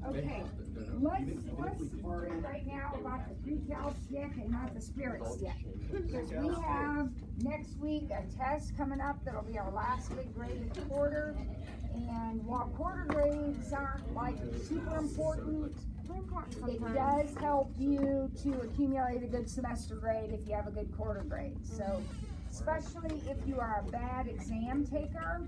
Okay, let's worry right now about the Precal stick and not the spirit stick. Because we have next week a test coming up that'll be our last big grade of the quarter. And while quarter grades aren't like super important, it does help you to accumulate a good semester grade if you have a good quarter grade. So, especially if you are a bad exam taker,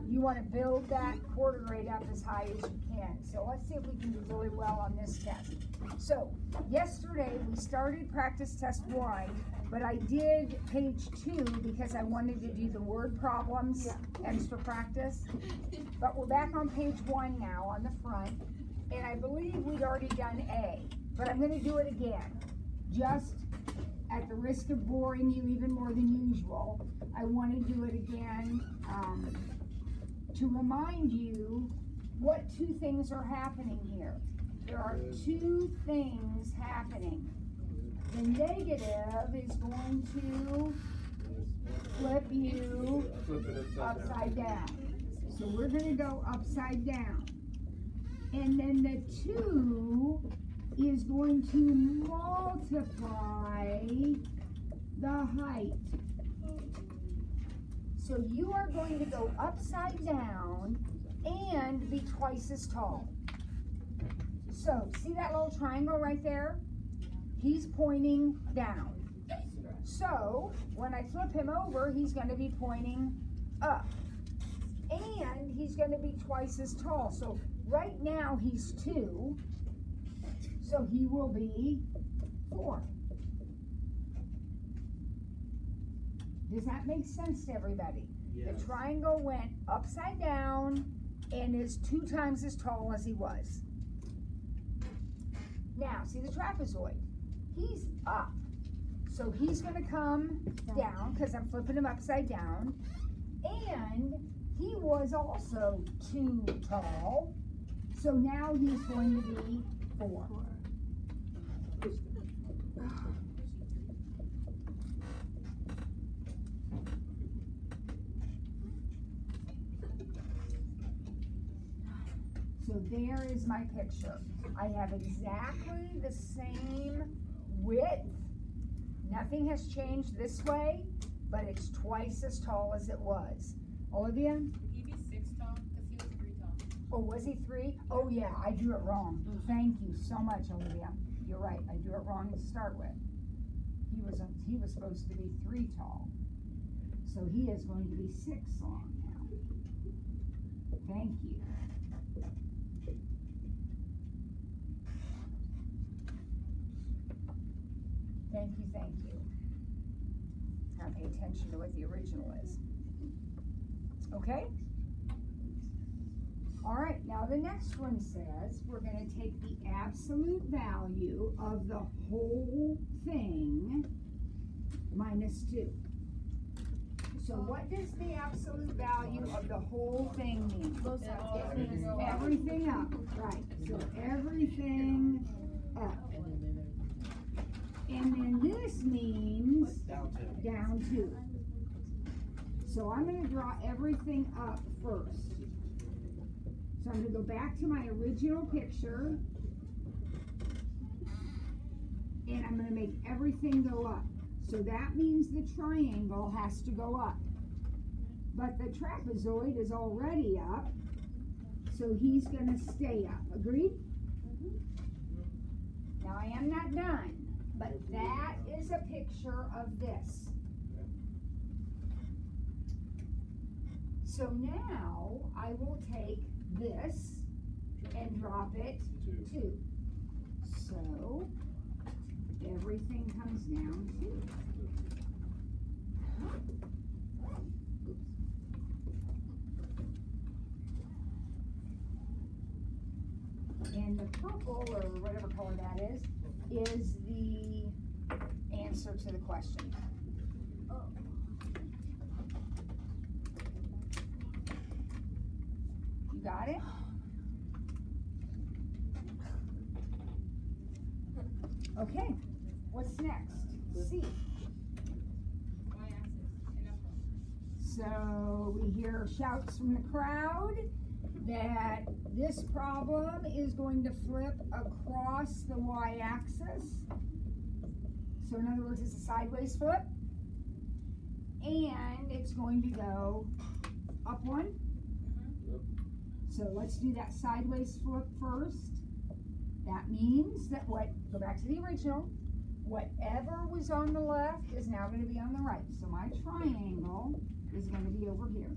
you want to build that quarter grade up as high as you can. So let's see if we can do really well on this test. So yesterday we started practice test 1, but I did page 2 because I wanted to do the word problems, extra practice. But we're back on page 1 now on the front, and I believe we'd already done A, but I'm going to do it again. Just at the risk of boring you even more than usual, I want to do it again to remind you what 2 things are happening here. There are 2 things happening. The negative is going to flip you upside down. So we're going to go upside down. And then the 2 is going to multiply the height. So you are going to go upside down and be twice as tall. So see that little triangle right there? He's pointing down. So when I flip him over, he's going to be pointing up. And he's going to be twice as tall. So right now he's 2. So he will be 4. Does that make sense to everybody? Yes. The triangle went upside down and is 2 times as tall as he was. Now, see the trapezoid? He's up. So he's going to come down because I'm flipping him upside down. And he was also 2 tall. So now he's going to be 4. So there is my picture. I have exactly the same width. Nothing has changed this way, but it's twice as tall as it was. Olivia? Would he be 6 tall? Because he was 3 tall. Oh, was he 3? Oh yeah, I drew it wrong. Thank you so much, Olivia. You're right, I drew it wrong to start with. He was supposed to be 3 tall. So he is going to be 6 long now. Thank you. Thank you, thank you. Now pay attention to what the original is. Okay? All right, now the next one says we're going to take the absolute value of the whole thing minus 2. So what does the absolute value of the whole thing mean? Everything up, right. So everything up. And then this means down 2. So I'm going to draw everything up first. So I'm going to go back to my original picture. And I'm going to make everything go up. So that means the triangle has to go up. But the trapezoid is already up. So he's going to stay up. Agreed? Now I am not done. But that is a picture of this. So now I will take this and drop it 2. So everything comes down 2. And the purple, or whatever color that is the answer to the question. You got it? Okay, what's next? C. So we hear shouts from the crowd that this problem is going to flip across the y-axis. So in other words, it's a sideways flip. And it's going to go up one. So let's do that sideways flip first. That means that go back to the original, whatever was on the left is now going to be on the right. So my triangle is going to be over here.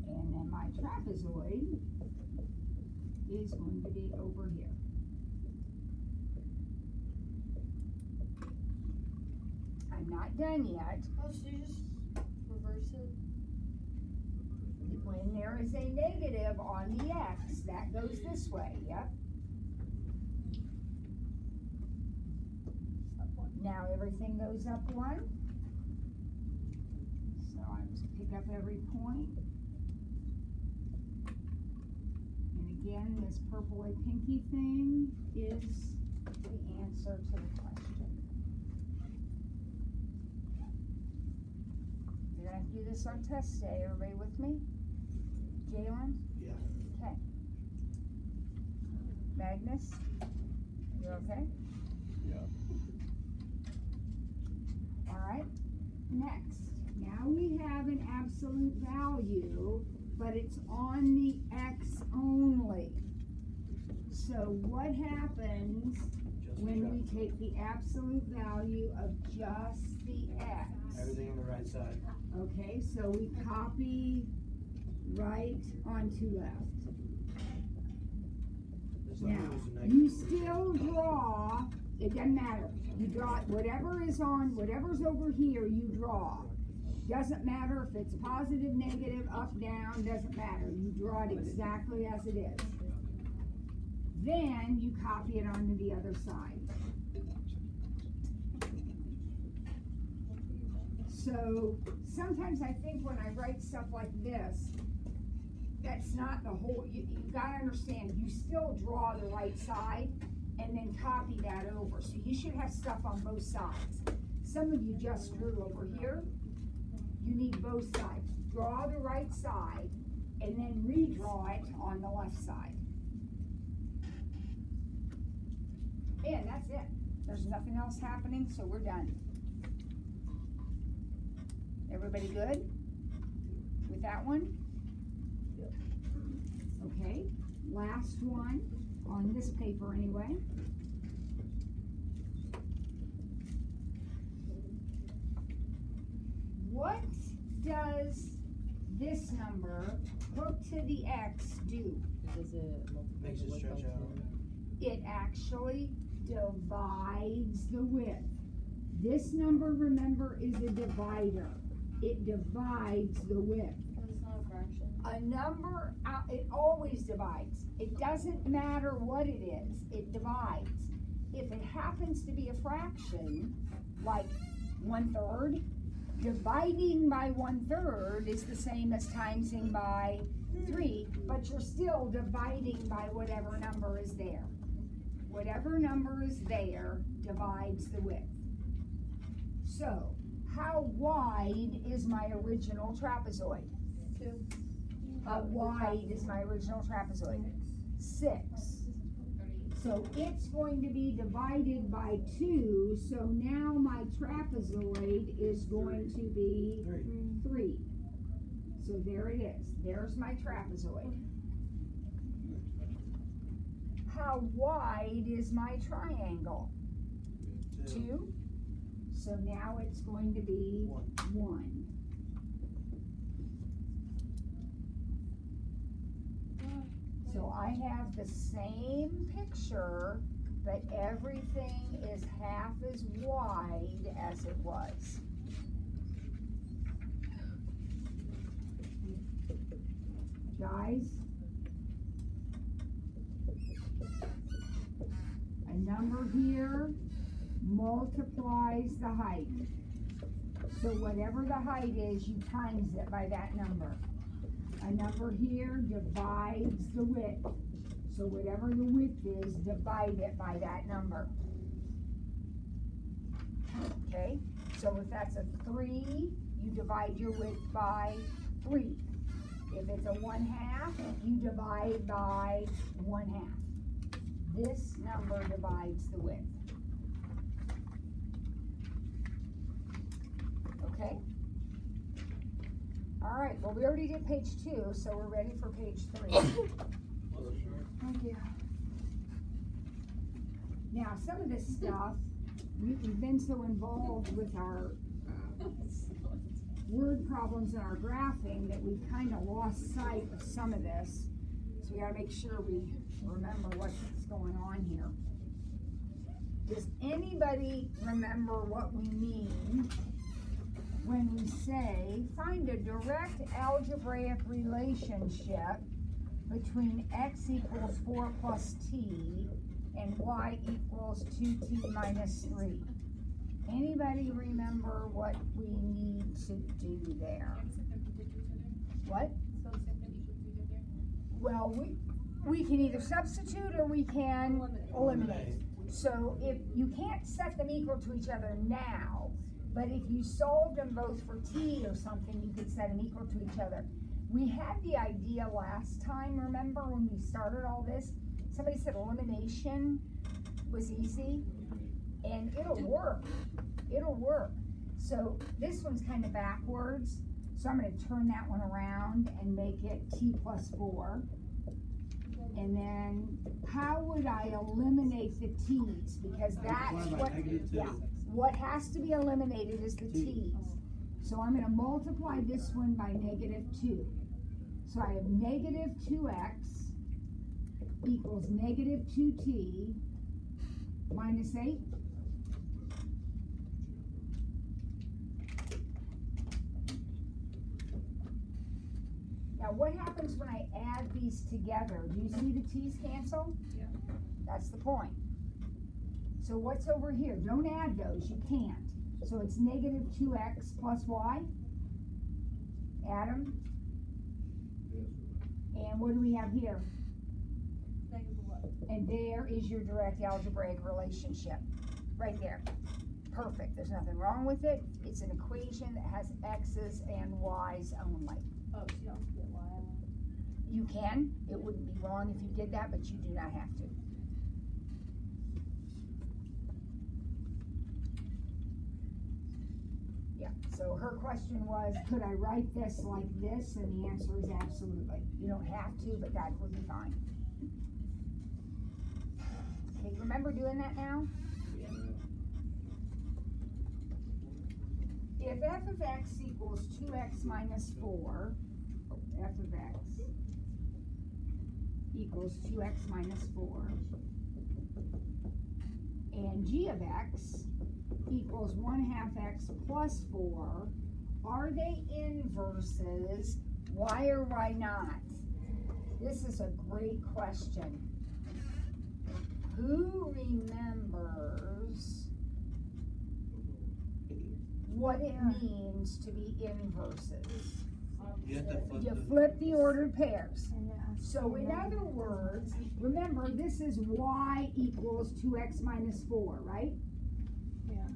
And then my trapezoid is going to be over here. I'm not done yet. Oh, so you just reverse it? When there is a negative on the x, that goes this way, yep. Now everything goes up one. So I just pick up every point. And again, this purpley pinky thing is the answer to the question. You're gonna have to do this on test day. Everybody with me? Jalen? Yeah. Okay. Magnus? You okay? Yeah. Alright. Next. Now we have an absolute value, but it's on the x only. So what happens when we take the absolute value of just the x? Everything on the right side. Okay, so we copy right onto left. Now, you still draw, it doesn't matter. You draw whatever's over here, you draw. Doesn't matter if it's positive, negative, up, down, doesn't matter. You draw it exactly as it is. Then you copy it onto the other side. So sometimes I think when I write stuff like this, that's not the whole, you gotta understand, you still draw the right side and then copy that over. So you should have stuff on both sides. Some of you just drew over here. You need both sides. Draw the right side and then redraw it on the left side. And that's it. There's nothing else happening, so we're done. Everybody good with that one? Yep. Okay, last one on this paper anyway. What does this number hook to the x do? Does it Makes it stretch out. It actually divides the width. This number, remember, is a divider. It divides the width. Because it's not a fraction. A number, it always divides. It doesn't matter what it is, it divides. If it happens to be a fraction, like 1/3, dividing by 1/3 is the same as timesing by 3, but you're still dividing by whatever number is there. Whatever number is there divides the width. So, how wide is my original trapezoid? 2. How wide is my original trapezoid? 6. So it's going to be divided by 2, so now my trapezoid is going to be 3. So there it is. There's my trapezoid. How wide is my triangle? 2. So now it's going to be 1. So I have the same picture, but everything is half as wide as it was. Guys, a number here multiplies the height. So whatever the height is, you times it by that number. A number here divides the width. So whatever the width is, divide it by that number. Okay? So if that's a 3, you divide your width by 3. If it's a 1/2, you divide by 1/2. This number divides the width. Okay? All right, well, we already did page 2, so we're ready for page 3. Thank you. Now, some of this stuff, we've been so involved with our word problems and our graphing that we've kind of lost sight of some of this. So we gotta make sure we remember what's going on here. Does anybody remember what we mean when we say, find a direct algebraic relationship between x equals 4 plus t and y equals 2t minus 3? Anybody remember what we need to do there? What? Well, we can either substitute or we can eliminate. So if you can't set them equal to each other now, but if you solved them both for t or something, you could set them equal to each other. We had the idea last time, remember when we started all this? Somebody said elimination was easy, and it'll work. It'll work. So this one's kind of backwards. So I'm going to turn that one around and make it t plus 4. And then how would I eliminate the t's? Because that's what, yeah, what has to be eliminated is the t's. So I'm going to multiply this one by -2. So I have -2x equals -2t minus 8. Now what happens when I add these together? Do you see the t's cancel? Yeah. That's the point. So what's over here? Don't add those, you can't. So it's -2x plus y. Adam? And what do we have here? And there is your direct algebraic relationship. Right there. Perfect. There's nothing wrong with it. It's an equation that has x's and y's only. Oh, so you don't get y. You can. It wouldn't be wrong if you did that, but you do not have to. Yeah, so her question was, could I write this like this? And the answer is absolutely. You don't have to, but that would be fine. Okay, remember doing that now? If f of x equals 2x minus 4, f of x equals 2x minus 4, and g of x equals 1/2 x plus 4, are they inverses? Why or why not? This is a great question. Who remembers what it means to be inverses? You flip the ordered pairs. So in other words, remember this is y equals 2x minus 4, right? Yeah.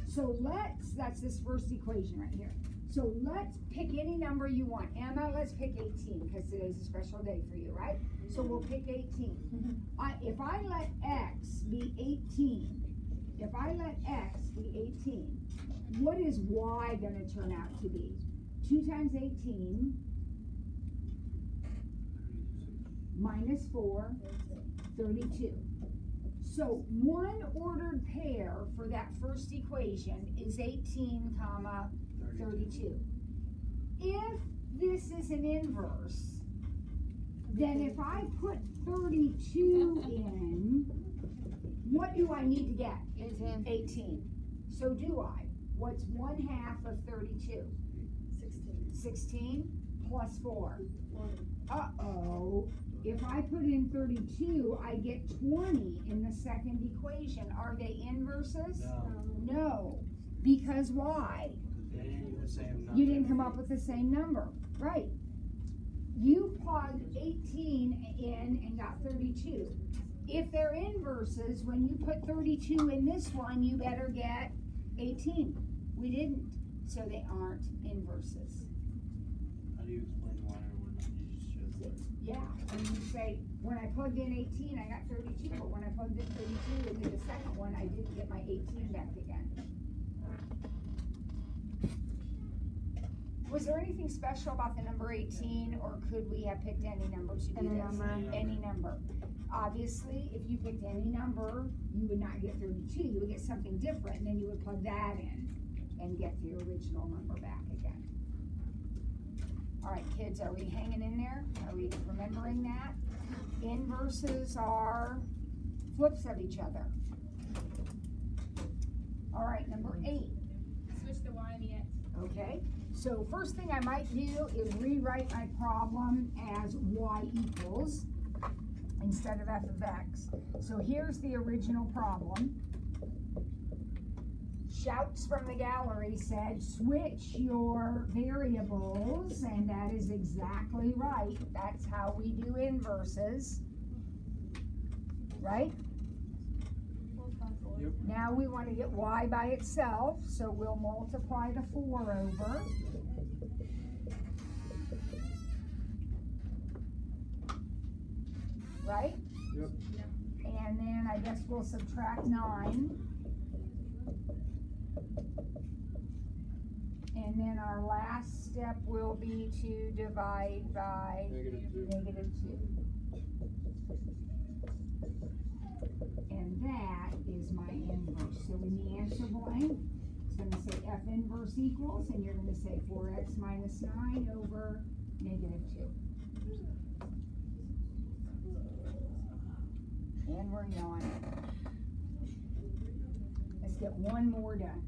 So that's this first equation right here. So let's pick any number you want. Emma, let's pick 18 because today's a special day for you, right? So we'll pick 18. If I let x be 18, what is y going to turn out to be? 2 times 18 minus 4, 32. So one ordered pair for that first equation is 18, 32. If this is an inverse, then if I put 32 in, what do I need to get? 18. So do I. What's 1/2 of 32? 16 plus 4. Uh-oh. If I put in 32, I get 20 in the second equation. Are they inverses? No. Because why? You didn't come up with the same number. Right. You plugged 18 in and got 32. If they're inverses, when you put 32 in this one, you better get 18. We didn't, so they aren't inverses. How do you explain why or when you just chose that? Yeah, and you say, when I plugged in 18, I got 32, but when I plugged in 32 and did the second one, I didn't get my 18 back again. Was there anything special about the number 18, or could we have picked any number to do Any this? number. Any number. Obviously, if you picked any number, you would not get 32, you would get something different, and then you would plug that in and get the original number back again. All right, kids, are we hanging in there? Are we remembering that? Inverses are flips of each other. All right, number 8. Switch the Y and the X. Okay, so first thing I might do is rewrite my problem as y equals instead of f of x. So here's the original problem. Shouts from the gallery said, switch your variables, and that is exactly right. That's how we do inverses, right? Yep. Now we want to get y by itself, so we'll multiply the 4 over. Right? Yep. And then I guess we'll subtract 9. And then our last step will be to divide by -2. -2. And that is my inverse. So in the answer blank, it's going to say f inverse equals, and you're going to say 4x minus 9 over -2. And we're yawning. Let's get one more done.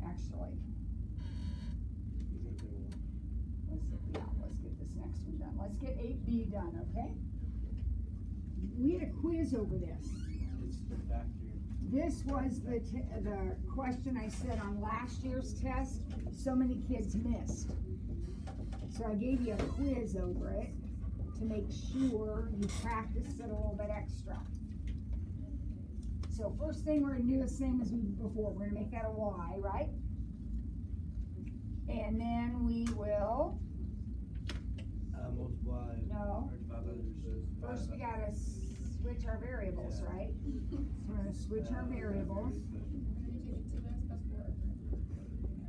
Actually, let's get this next one done. Let's get 8B done, okay? We had a quiz over this. It's the factor. This was the question I said on last year's test. So many kids missed. So I gave you a quiz over it to make sure you practiced it a little bit extra. So first thing we're going to do is same as we did before. We're going to make that a y, right? And then we will, Multiply. No. Or divide by the first we got to switch our variables, Yeah. right? So we're going to switch our variables. And then you do 2X plus 4.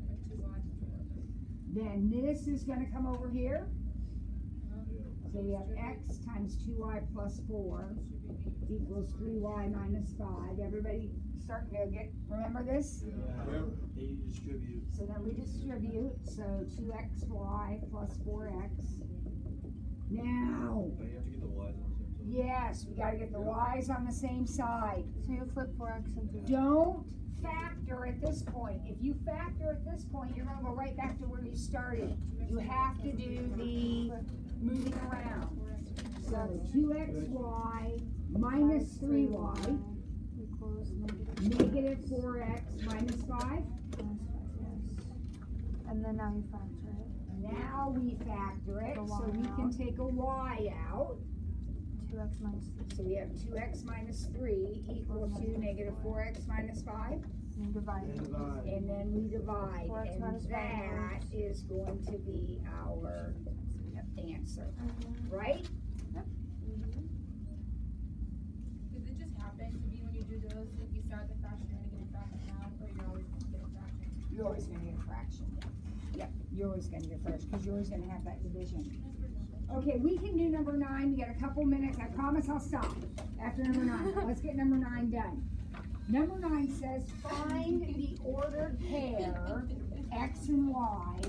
Like 2Y plus 4. Then this is going to come over here. So we have x times 2y plus 4 equals 3y minus 5. Everybody starting to remember this? Yeah. You distribute. So then we distribute, so 2xy plus 4x. Now, But you have to get the Y's on the same side. yes, we gotta get the y's on the same side. So you flip 4x into Don't factor at this point. If you factor at this point, you're gonna go right back to where you started. You have to do the moving around. So 2xy minus 3y equals negative 4x minus 5. -5, yes. And then now you factor it. Now we factor it, The so y we can out. take a y out. 2x minus 3. So we have 2x minus 3 equal to negative 4x minus 5. And you divide And it. divide. And then we divide, 4x and minus 5 that is going to be our answer, right? Does it just happen to be when you do those, if you start the fraction, you're gonna get a fraction now, or you're always gonna get a fraction? You're always gonna get a fraction. Yep, you're always gonna get a fraction, because you're always gonna have that division. Okay, we can do number 9, we got a couple minutes, I promise I'll stop after number 9. Let's get number 9 done. Number 9 says, find the ordered pair, x and y,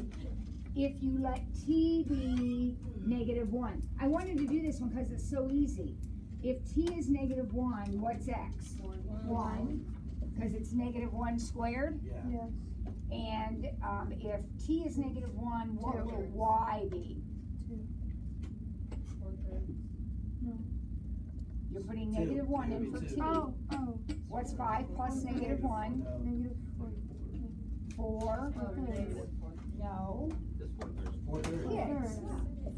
if you let t be -1. I wanted to do this one because it's so easy. If t is -1, what's x? 1, because it's -1 squared. Yeah. Yes. And if t is -1, what will y be? 2. You're putting Two. -1 in for Two. t. Oh. What's 5 plus -1? -4. 4. Okay. No. Kids.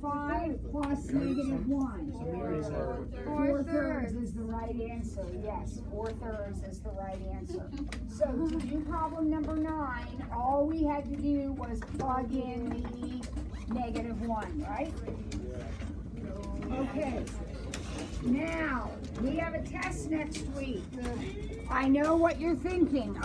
5 plus -1. So Mary's our 4/3 is the right answer, yes, 4/3 is the right answer. So to do problem number 9, all we had to do was plug in the -1, right? Okay. Now, we have a test next week. I know what you're thinking.